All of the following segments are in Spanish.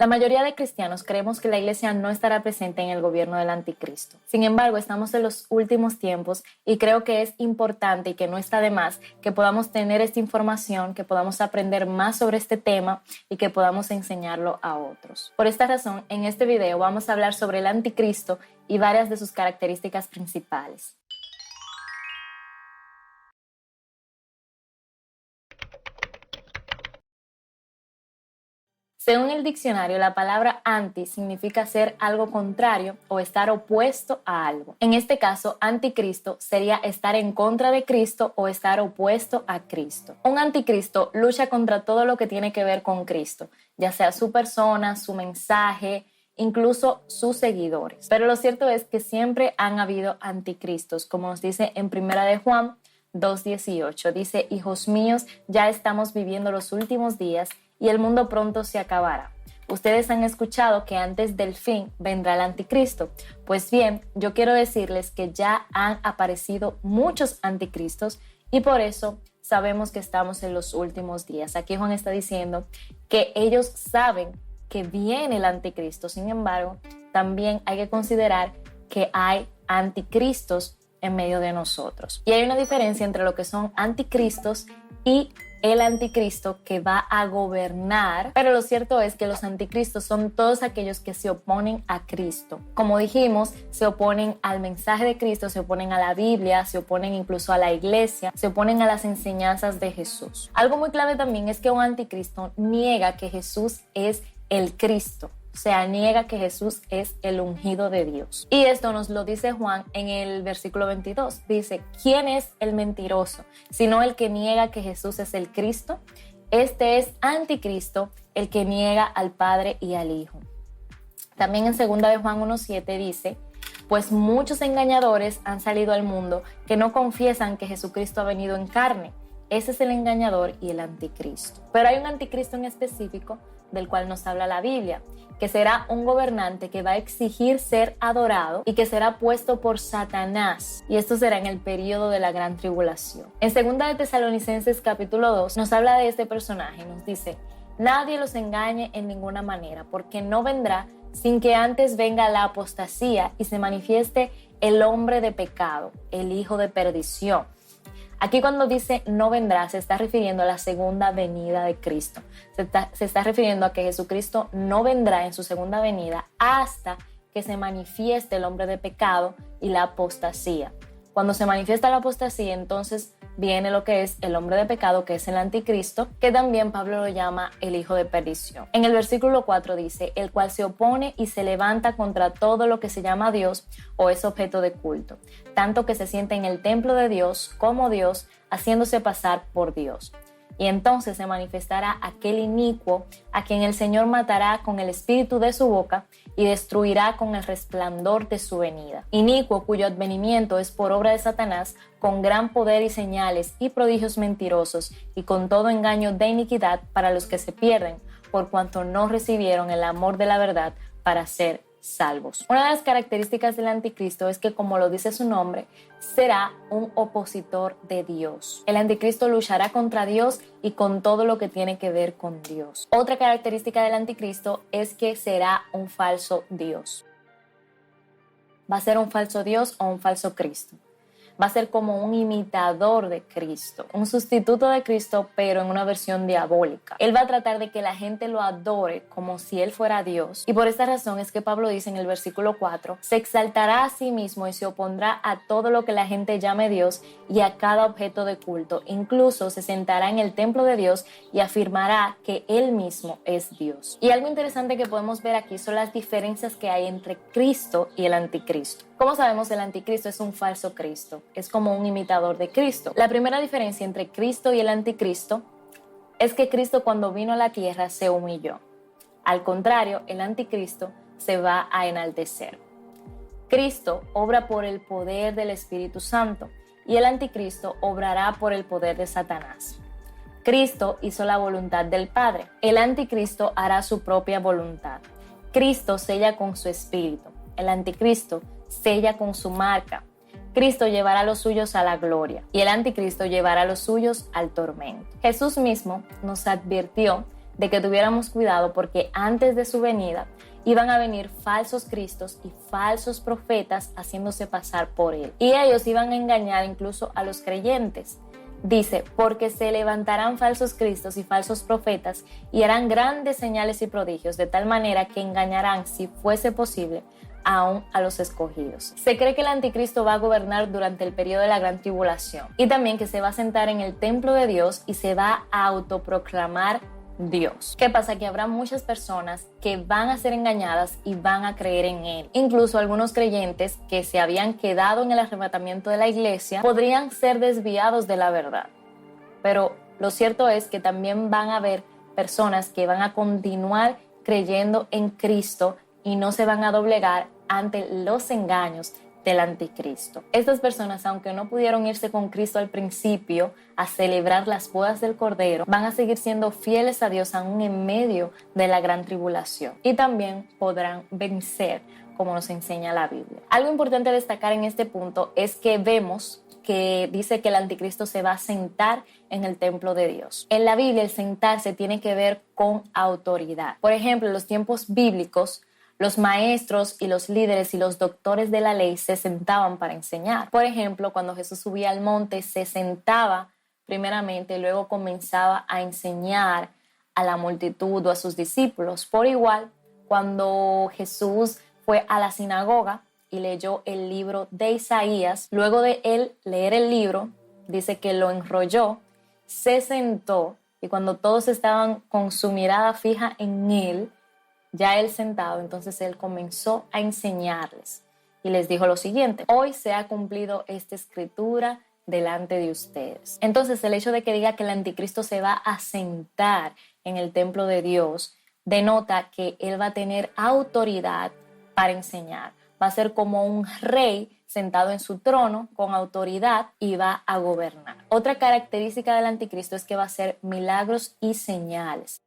La mayoría de cristianos creemos que la iglesia no estará presente en el gobierno del anticristo. Sin embargo, estamos en los últimos tiempos y creo que es importante y que no está de más que podamos tener esta información, que podamos aprender más sobre este tema y que podamos enseñarlo a otros. Por esta razón, en este video vamos a hablar sobre el anticristo y varias de sus características principales. Según el diccionario, la palabra anti significa ser algo contrario o estar opuesto a algo. En este caso, anticristo sería estar en contra de Cristo o estar opuesto a Cristo. Un anticristo lucha contra todo lo que tiene que ver con Cristo, ya sea su persona, su mensaje, incluso sus seguidores. Pero lo cierto es que siempre han habido anticristos, como nos dice en 1 de Juan 2:18. Dice: hijos míos, ya estamos viviendo los últimos días y el mundo pronto se acabará. Ustedes han escuchado que antes del fin vendrá el anticristo. Pues bien, yo quiero decirles que ya han aparecido muchos anticristos y por eso sabemos que estamos en los últimos días. Aquí Juan está diciendo que ellos saben que viene el anticristo. Sin embargo, también hay que considerar que hay anticristos en medio de nosotros. Y hay una diferencia entre lo que son anticristos y el anticristo que va a gobernar, pero lo cierto es que los anticristos son todos aquellos que se oponen a Cristo. Como dijimos, se oponen al mensaje de Cristo, se oponen a la Biblia, se oponen incluso a la iglesia, se oponen a las enseñanzas de Jesús. Algo muy clave también es que un anticristo niega que Jesús es el Cristo. O sea, niega que Jesús es el ungido de Dios. Y esto nos lo dice Juan en el versículo 22. Dice: ¿quién es el mentiroso? Sino el que niega que Jesús es el Cristo. Este es anticristo, el que niega al Padre y al Hijo. También en 2 de Juan 1:7 dice: pues muchos engañadores han salido al mundo que no confiesan que Jesucristo ha venido en carne. Ese es el engañador y el anticristo. Pero hay un anticristo en específico del cual nos habla la Biblia, que será un gobernante que va a exigir ser adorado y que será puesto por Satanás. Y esto será en el periodo de la gran tribulación. En 2 de Tesalonicenses capítulo 2 nos habla de este personaje. Nos dice: nadie los engañe en ninguna manera, porque no vendrá sin que antes venga la apostasía y se manifieste el hombre de pecado, el hijo de perdición. Aquí cuando dice no vendrá, se está refiriendo a la segunda venida de Cristo. Se está refiriendo a que Jesucristo no vendrá en su segunda venida hasta que se manifieste el hombre de pecado y la apostasía. Cuando se manifiesta la apostasía, entonces viene lo que es el hombre de pecado, que es el anticristo, que también Pablo lo llama el hijo de perdición. En el versículo 4 dice: el cual se opone y se levanta contra todo lo que se llama Dios o es objeto de culto, tanto que se sienta en el templo de Dios como Dios, haciéndose pasar por Dios. Y entonces se manifestará aquel inicuo a quien el Señor matará con el espíritu de su boca y destruirá con el resplandor de su venida. Inicuo cuyo advenimiento es por obra de Satanás, con gran poder y señales y prodigios mentirosos y con todo engaño de iniquidad para los que se pierden, por cuanto no recibieron el amor de la verdad para ser salvos. Una de las características del anticristo es que, como lo dice su nombre, será un opositor de Dios. El anticristo luchará contra Dios y con todo lo que tiene que ver con Dios. Otra característica del anticristo es que será un falso Dios. Va a ser un falso Dios o un falso Cristo. Va a ser como un imitador de Cristo, un sustituto de Cristo, pero en una versión diabólica. Él va a tratar de que la gente lo adore como si él fuera Dios. Y por esta razón es que Pablo dice en el versículo 4, se exaltará a sí mismo y se opondrá a todo lo que la gente llame Dios y a cada objeto de culto. Incluso se sentará en el templo de Dios y afirmará que él mismo es Dios. Y algo interesante que podemos ver aquí son las diferencias que hay entre Cristo y el anticristo. Como sabemos, el anticristo es un falso Cristo, es como un imitador de Cristo. La primera diferencia entre Cristo y el anticristo es que Cristo, cuando vino a la tierra, se humilló. Al contrario, el anticristo se va a enaltecer. Cristo obra por el poder del Espíritu Santo y el anticristo obrará por el poder de Satanás. Cristo hizo la voluntad del Padre. El anticristo hará su propia voluntad. Cristo sella con su espíritu. El anticristo sella con su marca. Cristo llevará a los suyos a la gloria y el anticristo llevará a los suyos al tormento. Jesús mismo nos advirtió de que tuviéramos cuidado porque antes de su venida iban a venir falsos cristos y falsos profetas haciéndose pasar por él. Y ellos iban a engañar incluso a los creyentes. Dice, porque se levantarán falsos cristos y falsos profetas y harán grandes señales y prodigios, de tal manera que engañarán, si fuese posible, aún a los escogidos. Se cree que el anticristo va a gobernar durante el periodo de la gran tribulación y también que se va a sentar en el templo de Dios y se va a autoproclamar Dios. ¿Qué pasa? Que habrá muchas personas que van a ser engañadas y van a creer en él. Incluso algunos creyentes que se habían quedado en el arrebatamiento de la iglesia podrían ser desviados de la verdad. Pero lo cierto es que también van a haber personas que van a continuar creyendo en Cristo y no se van a doblegar ante los engaños del anticristo. Estas personas, aunque no pudieron irse con Cristo al principio a celebrar las bodas del Cordero, van a seguir siendo fieles a Dios aún en medio de la gran tribulación y también podrán vencer, como nos enseña la Biblia. Algo importante a destacar en este punto es que vemos que dice que el anticristo se va a sentar en el templo de Dios. En la Biblia el sentarse tiene que ver con autoridad. Por ejemplo, en los tiempos bíblicos, los maestros y los líderes y los doctores de la ley se sentaban para enseñar. Por ejemplo, cuando Jesús subía al monte, se sentaba primeramente y luego comenzaba a enseñar a la multitud o a sus discípulos. Por igual, cuando Jesús fue a la sinagoga y leyó el libro de Isaías, luego de él leer el libro, dice que lo enrolló, se sentó y cuando todos estaban con su mirada fija en él, ya él sentado, entonces él comenzó a enseñarles y les dijo lo siguiente: hoy se ha cumplido esta escritura delante de ustedes. Entonces el hecho de que diga que el anticristo se va a sentar en el templo de Dios denota que él va a tener autoridad para enseñar. Va a ser como un rey sentado en su trono con autoridad y va a gobernar. Otra característica del anticristo es que va a hacer milagros y señales.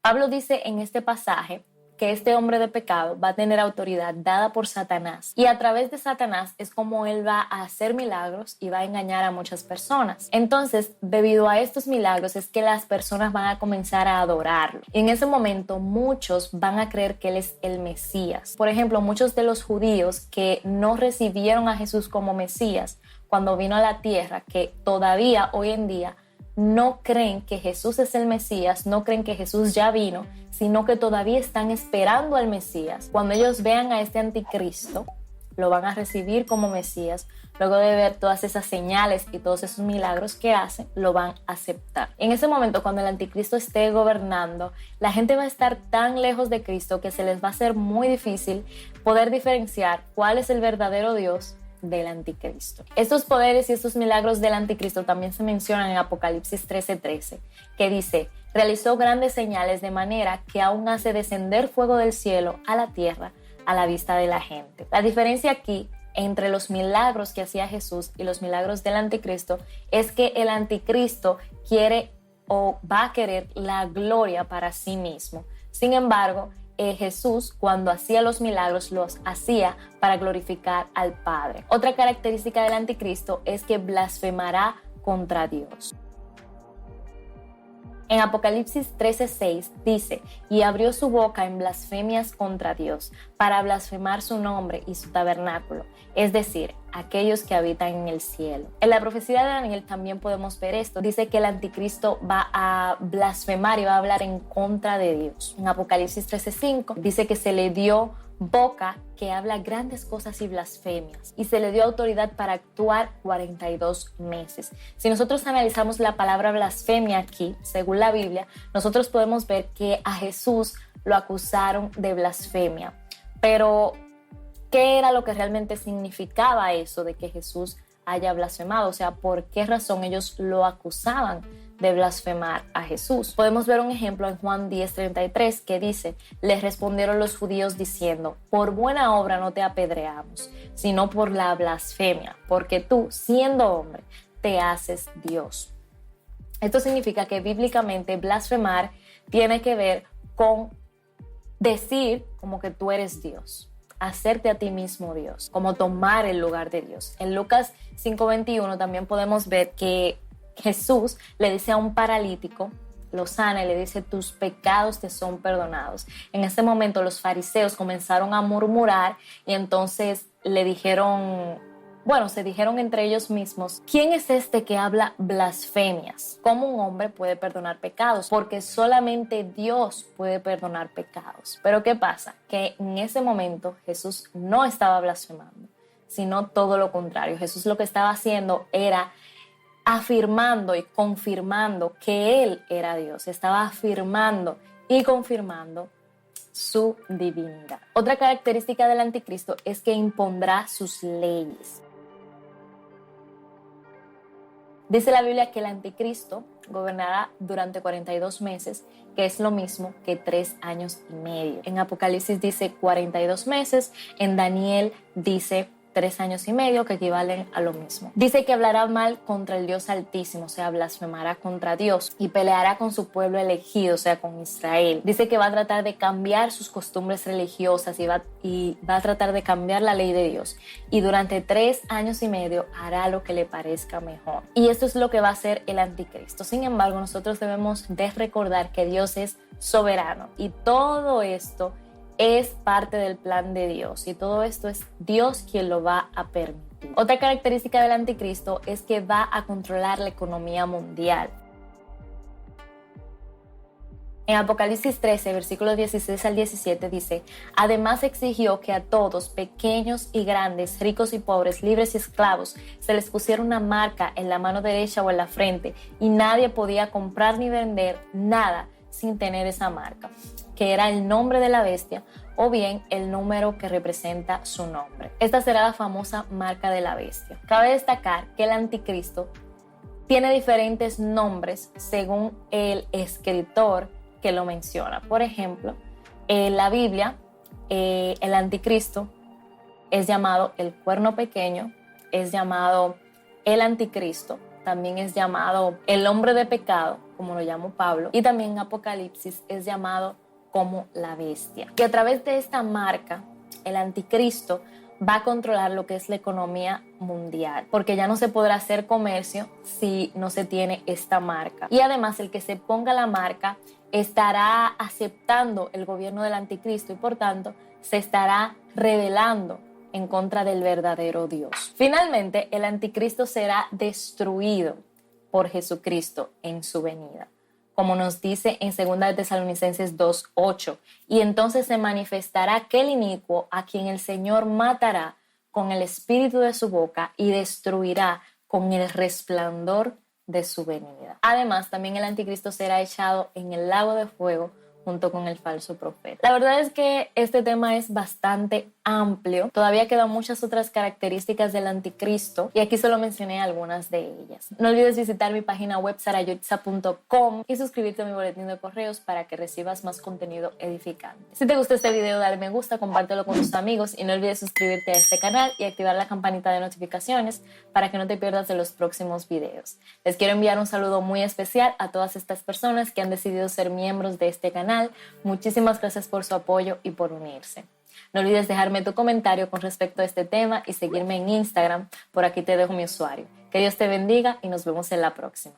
Pablo dice en este pasaje que este hombre de pecado va a tener autoridad dada por Satanás y a través de Satanás es como él va a hacer milagros y va a engañar a muchas personas. Entonces, debido a estos milagros es que las personas van a comenzar a adorarlo y en ese momento muchos van a creer que él es el Mesías. Por ejemplo, muchos de los judíos que no recibieron a Jesús como Mesías cuando vino a la tierra, que todavía hoy en día no creen que Jesús es el Mesías, no creen que Jesús ya vino, sino que todavía están esperando al Mesías. Cuando ellos vean a este anticristo, lo van a recibir como Mesías. Luego de ver todas esas señales y todos esos milagros que hace, lo van a aceptar. En ese momento, cuando el anticristo esté gobernando, la gente va a estar tan lejos de Cristo que se les va a hacer muy difícil poder diferenciar cuál es el verdadero Dios del anticristo. Estos poderes y estos milagros del anticristo también se mencionan en Apocalipsis 13:13, que dice: realizó grandes señales de manera que aún hace descender fuego del cielo a la tierra a la vista de la gente. La diferencia aquí entre los milagros que hacía Jesús y los milagros del anticristo es que el anticristo quiere o va a querer la gloria para sí mismo. Sin embargo, Jesús, cuando hacía los milagros, los hacía para glorificar al Padre. Otra característica del anticristo es que blasfemará contra Dios. En Apocalipsis 13:6 dice: y abrió su boca en blasfemias contra Dios, para blasfemar su nombre y su tabernáculo, es decir, aquellos que habitan en el cielo. En la profecía de Daniel también podemos ver esto. Dice que el anticristo va a blasfemar y va a hablar en contra de Dios. En Apocalipsis 13:5 dice que se le dio boca que habla grandes cosas y blasfemias, y se le dio autoridad para actuar 42 meses. Si nosotros analizamos la palabra blasfemia aquí, según la Biblia, nosotros podemos ver que a Jesús lo acusaron de blasfemia. Pero, ¿qué era lo que realmente significaba eso de que Jesús haya blasfemado? O sea, ¿por qué razón ellos lo acusaban de blasfemar a Jesús? Podemos ver un ejemplo en Juan 10:33 que dice: les respondieron los judíos diciendo: por buena obra no te apedreamos, sino por la blasfemia, porque tú, siendo hombre, te haces Dios. Esto significa que bíblicamente blasfemar tiene que ver con decir como que tú eres Dios, hacerte a ti mismo Dios, como tomar el lugar de Dios. En Lucas 5:21 también podemos ver que Jesús le dice a un paralítico: lo sana y le dice: tus pecados te son perdonados. En ese momento los fariseos comenzaron a murmurar y entonces le dijeron, se dijeron entre ellos mismos: ¿quién es este que habla blasfemias? ¿Cómo un hombre puede perdonar pecados? Porque solamente Dios puede perdonar pecados. Pero ¿qué pasa? Que en ese momento Jesús no estaba blasfemando, sino todo lo contrario. Jesús lo que estaba haciendo era afirmando y confirmando que Él era Dios. Estaba afirmando y confirmando su divinidad. Otra característica del anticristo es que impondrá sus leyes. Dice la Biblia que el anticristo gobernará durante 42 meses, que es lo mismo que 3 años y medio. En Apocalipsis dice 42 meses, en Daniel dice 3 años y medio, que equivalen a lo mismo. Dice que hablará mal contra el Dios Altísimo, o sea, blasfemará contra Dios, y peleará con su pueblo elegido, o sea, con Israel. Dice que va a tratar de cambiar sus costumbres religiosas y va a tratar de cambiar la ley de Dios. Y durante 3 años y medio hará lo que le parezca mejor. Y esto es lo que va a hacer el anticristo. Sin embargo, nosotros debemos de recordar que Dios es soberano y todo esto es parte del plan de Dios y todo esto es Dios quien lo va a permitir. Otra característica del anticristo es que va a controlar la economía mundial. En Apocalipsis 13, versículos 16 al 17 dice: además exigió que a todos, pequeños y grandes, ricos y pobres, libres y esclavos, se les pusiera una marca en la mano derecha o en la frente, y nadie podía comprar ni vender nada sin tener esa marca, que era el nombre de la bestia o bien el número que representa su nombre. Esta será la famosa marca de la bestia. Cabe destacar que el anticristo tiene diferentes nombres según el escritor que lo menciona. Por ejemplo, en la Biblia, el anticristo es llamado el cuerno pequeño, es llamado el anticristo, también es llamado el hombre de pecado, como lo llamó Pablo, y también en Apocalipsis es llamado como la bestia. Y a través de esta marca, el anticristo va a controlar lo que es la economía mundial, porque ya no se podrá hacer comercio si no se tiene esta marca. Y además, el que se ponga la marca estará aceptando el gobierno del anticristo y por tanto se estará rebelando en contra del verdadero Dios. Finalmente, el anticristo será destruido por Jesucristo en su venida, como nos dice en 2 de Tesalonicenses 2:8, y entonces se manifestará aquel inicuo a quien el Señor matará con el espíritu de su boca y destruirá con el resplandor de su venida. Además, también el anticristo será echado en el lago de fuego junto con el falso profeta. La verdad es que este tema es bastante amplio. Todavía quedan muchas otras características del anticristo y aquí solo mencioné algunas de ellas. No olvides visitar mi página web sarayotza.com y suscribirte a mi boletín de correos para que recibas más contenido edificante. Si te gustó este video, dale me gusta, compártelo con tus amigos y no olvides suscribirte a este canal y activar la campanita de notificaciones para que no te pierdas de los próximos videos. Les quiero enviar un saludo muy especial a todas estas personas que han decidido ser miembros de este canal. Muchísimas gracias por su apoyo y por unirse. No olvides dejarme tu comentario con respecto a este tema y seguirme en Instagram. Por aquí te dejo mi usuario. Que Dios te bendiga y nos vemos en la próxima.